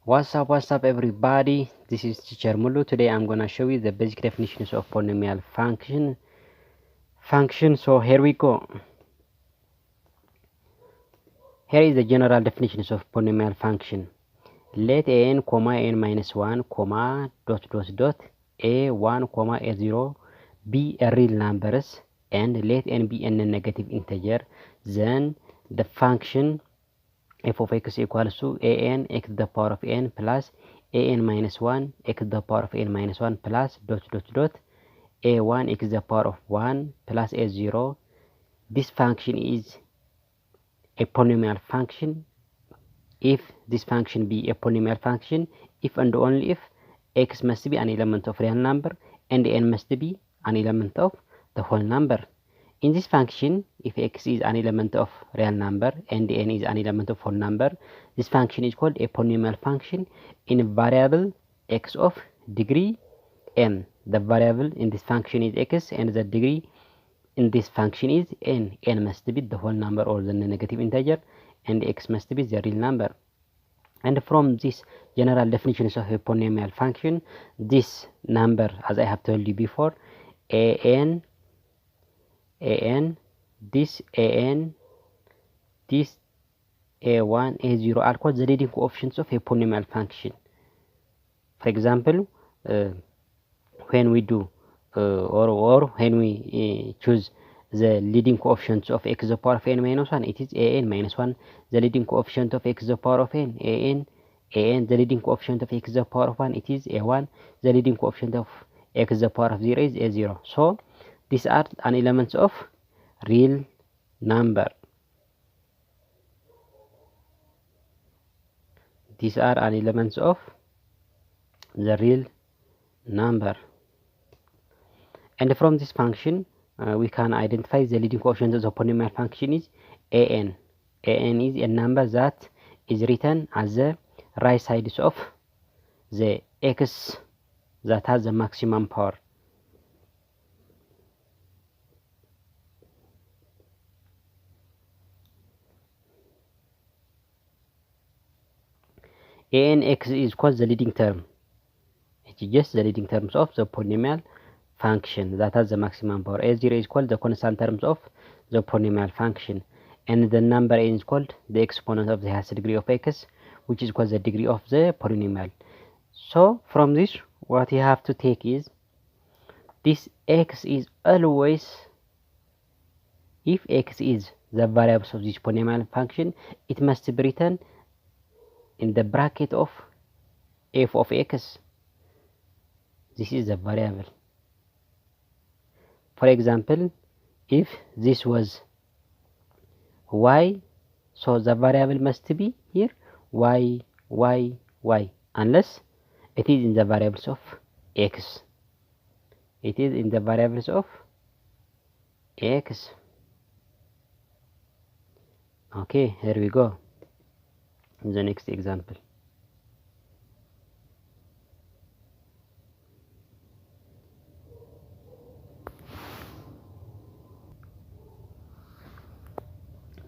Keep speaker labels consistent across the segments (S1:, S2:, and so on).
S1: What's up everybody, this is teacher Mulu. Today I'm gonna show you the basic definitions of polynomial function. So here we go. Here is the general definitions of polynomial function. Let an comma n minus 1 comma dot a1 comma a0 be a real numbers, and let n be a negative integer. Then the function f of x equals to an x to the power of n plus an minus 1 x to the power of n minus 1 plus a1 x to the power of 1 plus a0. This function is a polynomial function if this function be a polynomial function if and only if x must be an element of real number and n must be an element of the whole number. In this function, if x is an element of real number and n is an element of whole number, this function is called a polynomial function in variable x of degree n. The variable in this function is x and the degree in this function is n. N must be the whole number or the negative integer and x must be the real number. And from this general definitions of a polynomial function, this number, as I have told you before, an, this a1, a0 are called the leading coefficients of a polynomial function. For example, when we do or when we choose the leading coefficients of x to the power of n minus 1, it is an minus 1. The leading coefficient of x to the power of n, an. The leading coefficient of x to the power of 1, it is a1. The leading coefficient of x to the power of 0 is a0. So these are an elements of real number. These are an elements of the real number. And from this function, we can identify the leading coefficient of the polynomial function is an. An is a number that is written as the right sides of the x that has the maximum power. Anx is called the leading term. It is just the leading terms of the polynomial function that has the maximum power. A0 is called the constant terms of the polynomial function, and the number n is called the exponent of the highest degree of x, which is called the degree of the polynomial. So from this, what you have to take is this x is always, if x is the variables of this polynomial function, it must be written in the bracket of f of x. This is the variable. For example, if this was y, so the variable must be here y, unless it is in the variables of x. It is in the variables of x. Okay, here we go. The next example.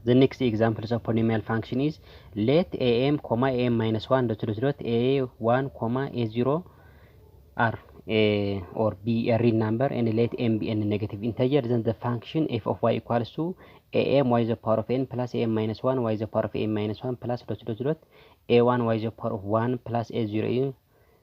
S1: The next example of polynomial function is let am comma am minus 1 a1 comma a0 are or be a real number, and let m be a negative integer. Then the function f of y equals to am y to the power of n plus am minus 1 y to the power of m minus 1 plus a1 y to the power of 1 plus a0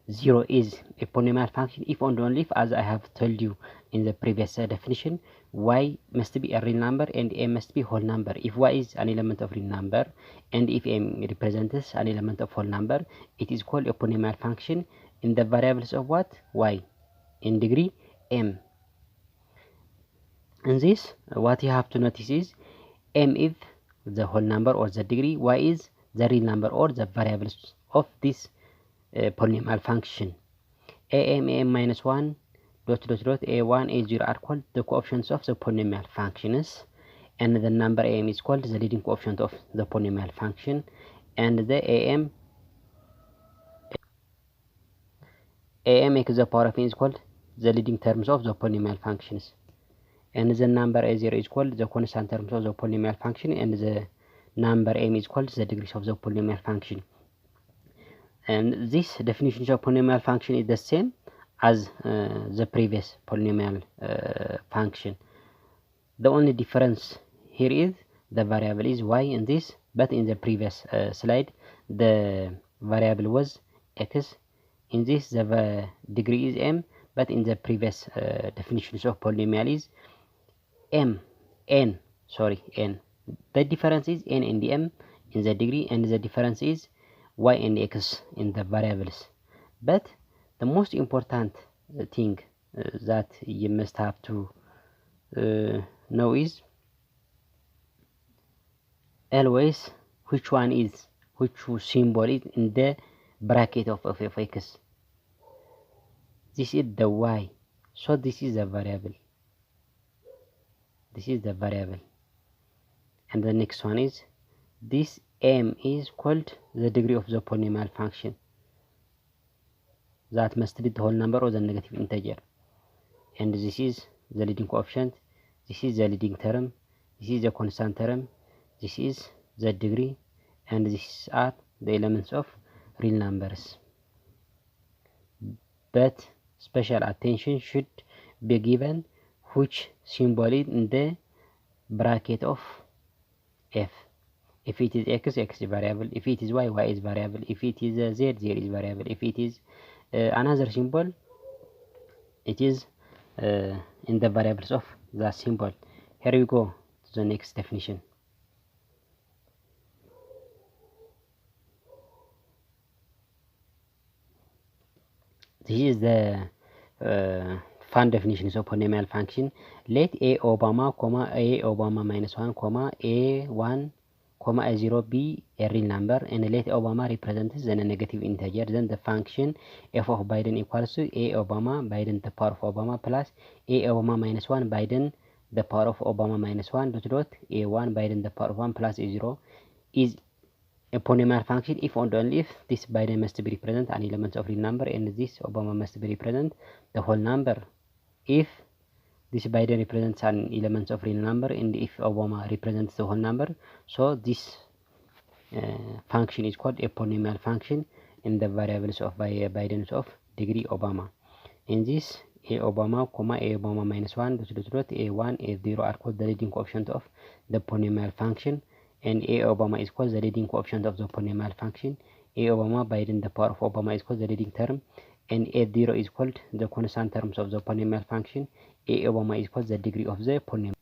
S1: 0 is a polynomial function if and only if, as I have told you in the previous definition, y must be a real number and m must be whole number. If y is an element of real number and if m represents an element of whole number, it is called a polynomial function in the variables of what? Y, in degree m. And this, what you have to notice is m is the whole number or the degree, y is the real number or the variables of this polynomial function. am minus 1 a1 a0 are called the coefficients of the polynomial functions, and the number am is called the leading coefficient of the polynomial function, and the am x to the power of n is called the leading terms of the polynomial functions, and the number a0 is called the constant terms of the polynomial function, and the number m is called the degrees of the polynomial function. And this definition of polynomial function is the same as the previous polynomial function. The only difference here is the variable is y in this, but in the previous slide the variable was x. In this the degree is m, but in the previous definitions of polynomial is n. The difference is n and m in the degree, and the difference is y and x in the variables. But the most important thing that you must have to know is always which symbol is in the bracket of f of x. This is the y, so this is the variable. And the next one is this m is called the degree of the polynomial function that must be the whole number or the negative integer. And this is the leading coefficient, this is the leading term, this is the constant term, this is the degree, and these are the elements of real numbers. But special attention should be given which symbol is in the bracket of f. If it is x, x is variable. If it is y, y is variable. If it is z, z is variable. If it is another symbol, it is in the variables of that symbol. Here we go to the next definition. This is the fun definition of polynomial function. Let a Obama, comma a Obama minus 1, comma a1, comma a0 be a real number, and let Obama represents the negative integer. Then the function f of Biden equals to a Obama Biden the power of Obama plus a Obama minus 1 Biden the power of Obama minus 1 dot a1 Biden the power of 1 plus a0 is a polynomial function if and only if this Biden must be represent an element of real number and this Obama must be represent the whole number. If this Biden represents an element of real number and if Obama represents the whole number, so this function is called a polynomial function in the variables of Biden's of degree Obama. In this a Obama, comma a Obama minus 1 dot a1 a0 are called the leading coefficient of the polynomial function, and a Obama is called the leading coefficient of the polynomial function. A Obama Biden the power of Obama is called the leading term, and a0 is called the constant terms of the polynomial function. A Obama is called the degree of the polynomial.